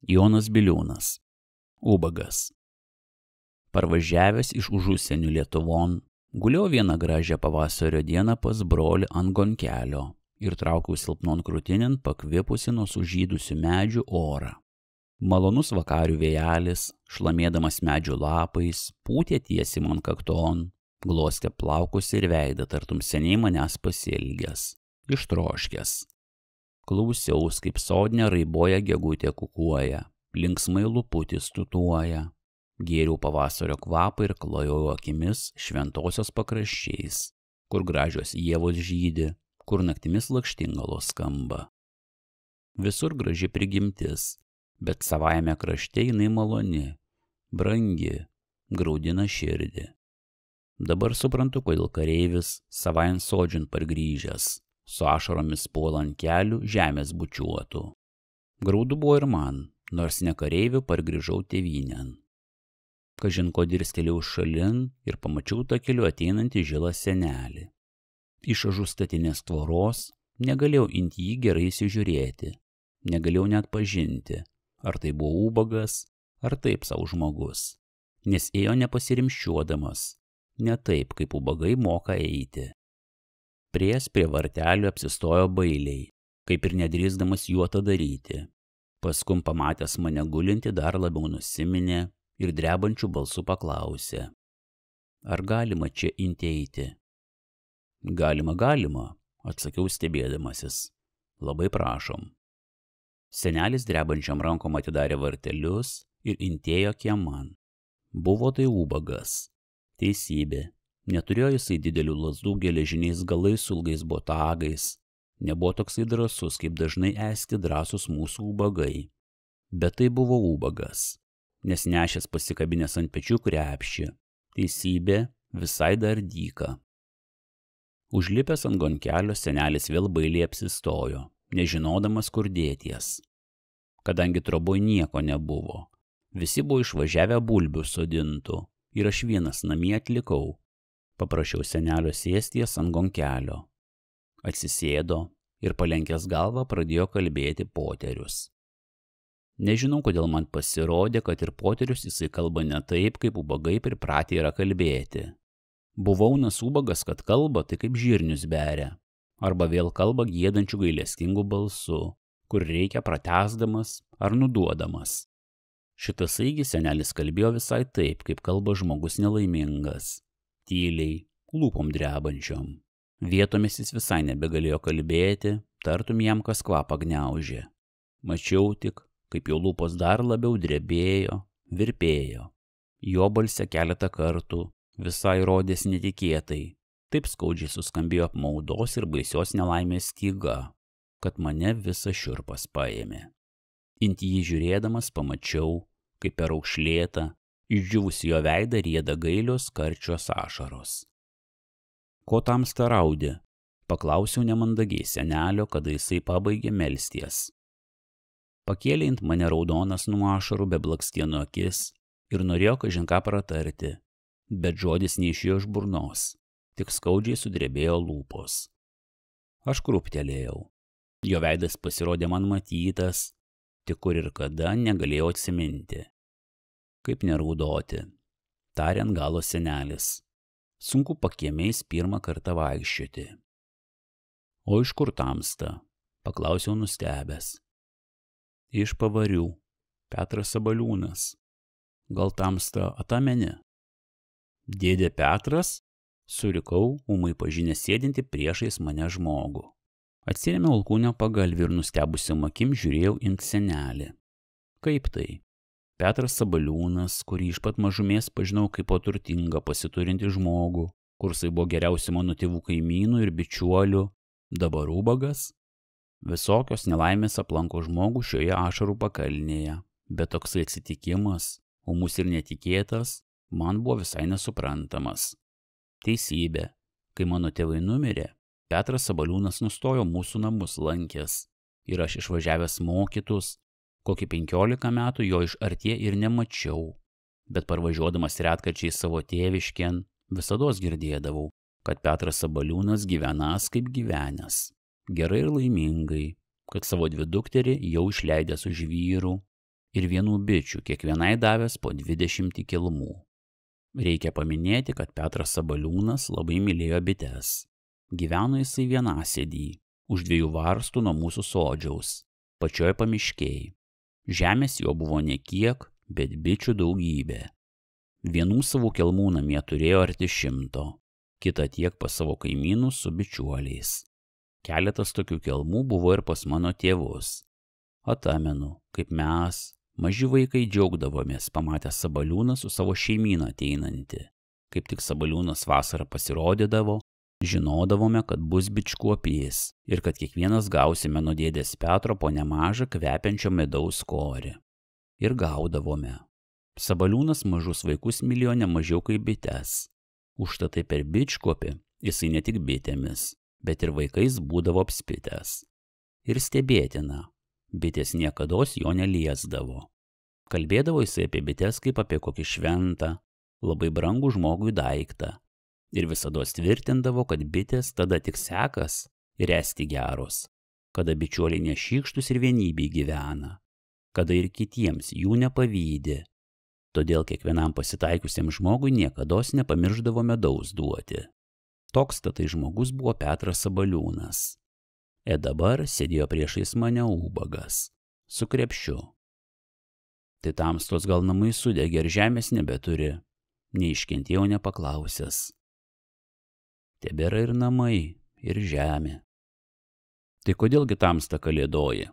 Jonas Biliūnas. Ubagas. Parvažiavęs iš užsienio Lietuvon, guliau vieną gražią pavasario dieną pas brolį ant gonkelio ir traukiau silpnon krūtinin pakvipusi nuo sužydusių medžių orą. Malonus vakarių vėjelis, šlamėdamas medžių lapais, pūtė tiesiai man kakton, glostė plaukus ir veidą, tartum seniai manęs pasiilgęs, ištroškęs. Klausiaus, kaip sodne raiboja gegutė kukuoja, linksmai luputis tutuoja. Gėriau pavasario kvapą ir klojau akimis šventosios pakraščiais, kur gražios ievos žydi, kur naktimis lakštingalos skamba. Visur graži prigimtis, bet savajame krašte jinai maloni, brangi, graudina širdį. Dabar suprantu, kodėl kareivis savain sodžiant pargrįžęs, su ašaromis puola ant kelių žemės bučiuotų. Graudu buvo ir man, nors ne kareiviu pargrįžau tėvynėn. Kažin ko dirstelėjau šalin ir pamačiau takeliu ateinantį žilą senelį. Iš ažų statinės tvoros negalėjau inti jį gerai įsižiūrėti, negalėjau net pažinti, ar tai buvo ubagas, ar taip savo žmogus, nes ėjo nepasirimščiuodamas, ne taip, kaip ubagai moka eiti. Prieis prie vartelio apsistojo bailiai, kaip ir nedrįsdamas juo tą daryti. Paskum pamatęs mane gulinti dar labiau nusiminė ir drebančių balsų paklausė. Ar galima čia inteiti? Galima, atsakiau stebėdamasis. Labai prašom. Senelis drebančiam rankom atidarė vartelius ir intėjo kieman. Buvo tai ubagas. Teisybė. Neturėjo jisai didelių lazdų geležiniais galais su ilgais botagais. Nebuvo toksai drąsus, kaip dažnai esti drąsus mūsų ubagai. Bet tai buvo ubagas, nes nešęs pasikabinės ant pečių krepšį. Teisybė, visai dar dyka. Užlipęs ant gonkelio senelis vėl bailiai apsistojo, nežinodamas kur dėties. Kadangi troboj nieko nebuvo, visi buvo išvažiavę bulbių sodintų ir aš vienas namie atlikau. Paprašiau senelio sėsties ant gonkelio. Atsisėdo ir palenkęs galvą pradėjo kalbėti poterius. Nežinau, kodėl man pasirodė, kad ir poterius jisai kalba ne taip, kaip ubagai pripratę yra kalbėti. Buvau nas ubagas, kad kalba, tai kaip žirnius beria. Arba vėl kalba giedančių gailestingų balsų, kur reikia pratęsdamas ar nuduodamas. Šitas aigis senelis kalbėjo visai taip, kaip kalba žmogus nelaimingas. Tyliai, lūpom drebančiom. Vietomis jis visai nebegalėjo kalbėti, tartum jam kas kvapą gniaužė. Mačiau tik, kaip jo lūpos dar labiau drebėjo, virpėjo. Jo balse keletą kartų visai rodės netikėtai. Taip skaudžiai suskambėjo apmaudos ir baisios nelaimės styga, kad mane visą šiurpas paėmė. Inti jį žiūrėdamas pamačiau, kaip per aukšlėtą, išdžiūvusi jo veidą rieda gailios karčios ašaros. Ko tamsta raudė? Paklausiau nemandagiai senelio, kada jisai pabaigė melsties. Pakėlė ant mane raudonas nuo ašarų beblakstienų akis ir norėjo kažin ką pratarti, bet žodis neišėjo iš burnos, tik skaudžiai sudrebėjo lūpos. Aš krūptelėjau. Jo veidas pasirodė man matytas, tik kur ir kada negalėjau atsiminti. Kaip neraudoti, tarė ant galo senelis. Sunku pakiemiais pirmą kartą vaikščioti. O iš kur tamsta? Paklausiau nustebęs. Iš Pavarių, Petras Sabaliūnas. Gal tamsta Atamene? Dėdė Petras? Surikau, ūmai pažinęs sėdinti priešais mane žmogų. Atsirėmiau alkūnio pagalvį ir nustebusiam akim žiūrėjau ant senelį. Kaip tai? Petras Sabaliūnas, kurį iš pat mažumės pažinau kaip po turtingą pasiturinti žmogų, kursai buvo geriausi mano tėvų kaimynų ir bičiuolių, dabar ubagas. Visokios nelaimės aplanko žmogų šioje ašarų pakalnėje, bet toksai atsitikimas, ūmus ir netikėtas, man buvo visai nesuprantamas. Teisybė, kai mano tėvai numirė, Petras Sabaliūnas nustojo mūsų namus lankęs ir aš išvažiavęs mokytus, kokį 15 metų jo iš artie ir nemačiau, bet parvažiuodamas retkarčiais savo tėviškien visados girdėdavau, kad Petras Sabaliūnas gyvenas kaip gyvenęs, gerai ir laimingai, kad savo dvi dukterį jau išleidęs už vyrų ir vienų bičių, kiekvienai davęs po 20 kilmų. Reikia paminėti, kad Petras Sabaliūnas labai mylėjo bites. Gyveno jisai vienasėdį, už 2 varstų nuo mūsų sodžiaus, pačioj pamiškėj. Žemės jo buvo nekiek, bet bičių daugybė. Vienų savų kelmų namie turėjo arti 100, kitą tiek pas savo kaimynus su bičiuoliais. Keletas tokių kelmų buvo ir pas mano tėvus. Atamenu, kaip mes, maži vaikai, džiaugdavomės pamatę Sabaliūną su savo šeimyna ateinantį. Kaip tik Sabaliūnas vasarą pasirodydavo, žinodavome, kad bus bičkuopys ir kad kiekvienas gausime nuo dėdės Petro po nemažą kvepiančio medaus korį. Ir gaudavome. Sabaliūnas mažus vaikus mylėjo ne mažiau kaip bites. Užtat tai per bičkuopį jisai ne tik bitėmis, bet ir vaikais būdavo apspitęs. Ir stebėtina, bitės niekados jo neliesdavo. Kalbėdavo jisai apie bites kaip apie kokį šventą, labai brangų žmogui daiktą. Ir visados tvirtindavo, kad bitės tada tik sekas ir esti geros, kada bičiuoliai nešykštus ir vienybėj gyvena, kada ir kitiems jų nepavydi. Todėl kiekvienam pasitaikiusiam žmogui niekados nepamirždavo medaus duoti. Toks tai žmogus buvo Petras Sabaliūnas. Dabar sėdėjo priešais mane ubagas, su krepšiu. Tai tamstos gal namai sudegė ir žemės nebeturi, neiškentėjau nepaklausęs. Tebėra ir namai, ir žemė. Tai kodėlgi tamsta kalėdoji?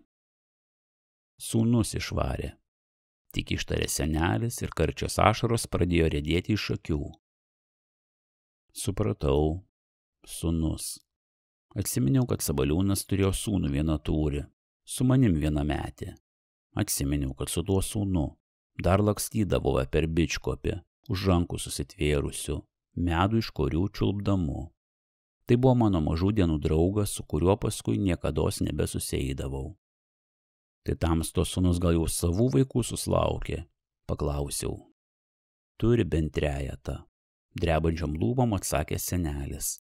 Sūnus išvarė. Tik ištarė senelis ir karčios ašaros pradėjo riedėti iš akių. Supratau, sūnus. Atsiminiau, kad Sabaliūnas turėjo sūnų vienatūrį, su manim vienametį. Atsiminiau, kad su tuo sūnu dar lakstydavome per bičkuopį, už rankų susitvėrusių, medų iš korių čiulpdamų. Tai buvo mano mažų dienų draugas, su kuriuo paskui niekados nebesusieidavau. Tai tamstos sūnus gal jau savų vaikų susilaukė, paklausiau. Turi bent 3, drebančiom lūpom atsakė senelis.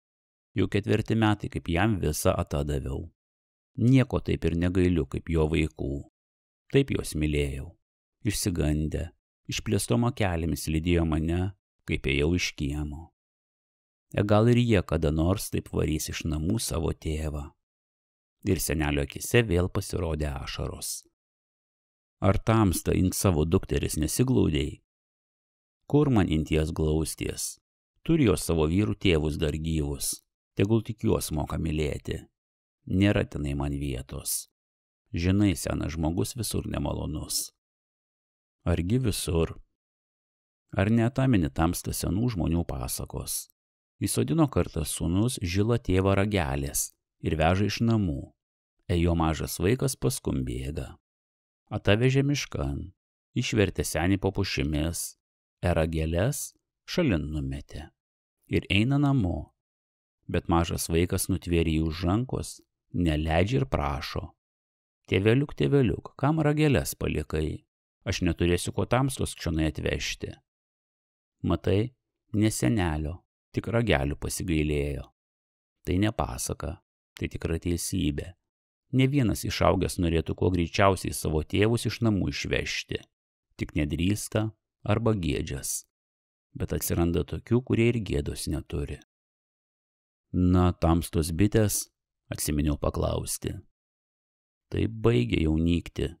Jau 4 metai, kaip jam visą atadaviau. Nieko taip ir negailiu, kaip jo vaikų. Taip juos mylėjau. Išsigandę, išplėstom akelėmis lydėjo mane, kaip ėjau iš kiemo. Gal ir jie kada nors taip varys iš namų savo tėvą. Ir senelio akise vėl pasirodė ašaros. Ar tamsta int savo dukteris nesiglaudėjai? Kur man inties glausties? Turi jos savo vyrų tėvus dar gyvus, tegul tik juos moka mylėti. Nėra tenai man vietos. Žinai, senas žmogus visur nemalonus. Argi visur? Ar neatamini tamsta senų žmonių pasakos? Įsodino kartą sūnus žilą tėvą ragelės ir veža iš namų. Jo mažas vaikas paskum bėga. Atavežė miškan, išvertė senį po pušimis, rageles šalin numetė ir eina namo. Bet mažas vaikas nutvėrė jį už rankos, neleidžia ir prašo. Tėveliuk, tėveliuk, kam rageles palikai? Aš neturėsiu ko tamstos čionai atvežti. Matai, ne senelio, tik ragelių pasigailėjo. Tai ne pasaka, tai tikra teisybė. Ne vienas išaugęs norėtų kuo greičiausiai savo tėvus iš namų išvežti. Tik nedrįsta arba gėdžias. Bet atsiranda tokių, kurie ir gėdos neturi. Na, tamstos bitės, atsiminiau paklausti. Taip baigė jau nykti,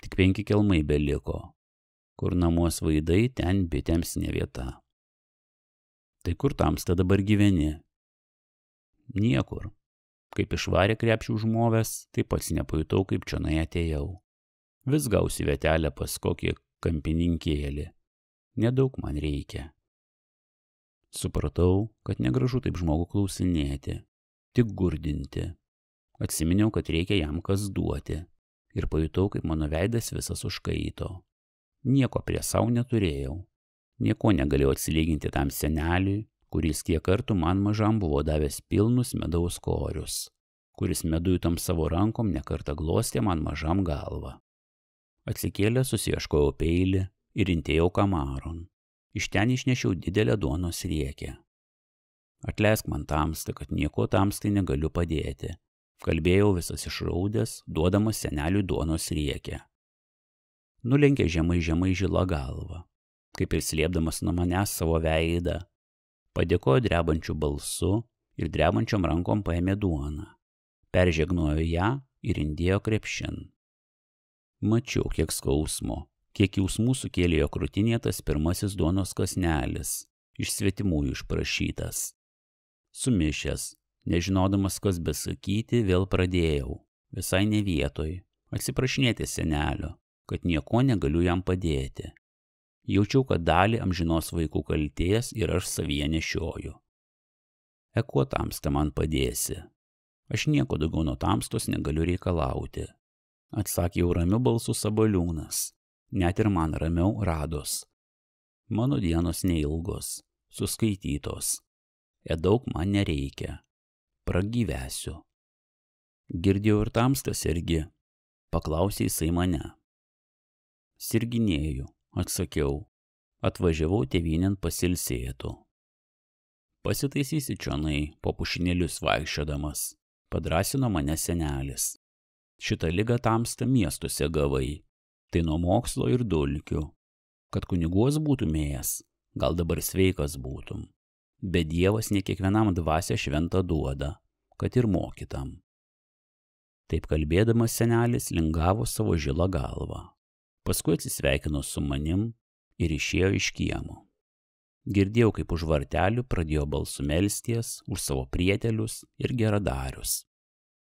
tik 5 kelmai beliko. Kur namuos vaidai, ten bitėms ne vieta. Tai kur tamsta dabar gyveni? Niekur. Kaip išvarė krepšių užmovęs, taip pats nepajutau, kaip čionai atėjau. Vis gausi vietelę pas kokį kampininkėlį. Nedaug man reikia. Supratau, kad negražu taip žmogų klausinėti, tik gurdinti. Atsiminiau, kad reikia jam kas duoti. Ir pajutau, kaip mano veidas visas užkaito. Nieko prie savo neturėjau. Nieko negalėjau atsilyginti tam seneliui, kuris kiek kartų man mažam buvo davęs pilnus medaus korius, kuris medui tam savo rankom nekartą glostė man mažam galvą. Atsikėlęs susiieškojau peilį ir intėjau kamaron. Iš ten išnešiau didelę duonos riekę. Atleisk man tamsta, kad nieko tamstai negaliu padėti. Kalbėjau visas išraudęs, duodamas seneliui duonos riekę. Nulenkė žemai žilą galvą, kaip ir slėpdamas nuo manęs savo veidą. Padėkojo drebančiu balsu ir drebančiom rankom paėmė duoną. Peržegnojo ją ir indėjo krepšin. Mačiau, kiek skausmo, kiek jausmų sukėlė jo krūtinėje tas pirmasis duonos kąsnelis, iš svetimųjų išprašytas. Sumišęs, nežinodamas, kas besakyti, vėl pradėjau, visai ne vietoj, atsiprašinėti senelio, kad nieko negaliu jam padėti. Jaučiau, kad dalį amžinos vaikų kaltės ir aš savyje nešioju. Kuo tamsta man padėsi? Aš nieko daugiau nuo tamstos negaliu reikalauti, atsakė jau ramiu balsu Sabaliūnas, net ir man ramiau rados. Mano dienos neilgos, suskaitytos, daug man nereikia, pragyvesiu. Girdėjau ir tamsta sergi, paklausė jisai mane. Sirginėju, atsakiau, atvažiavau tėvynėn pasilsėtų. Pasitaisysi čionai po pušinėlius vaikščiodamas, padrąsino mane senelis. Šitą ligą tamsta miestuose gavai, tai nuo mokslo ir dulkių. Kad kuniguos būtumėjęs, gal dabar sveikas būtum. Bet Dievas ne kiekvienam dvasią šventą duoda, kad ir mokytam. Taip kalbėdamas senelis lingavo savo žilą galvą. Paskui atsisveikino su manim ir išėjo iš kiemo. Girdėjau, kaip už vartelių pradėjo balsu melsties už savo prietelius ir geradarius.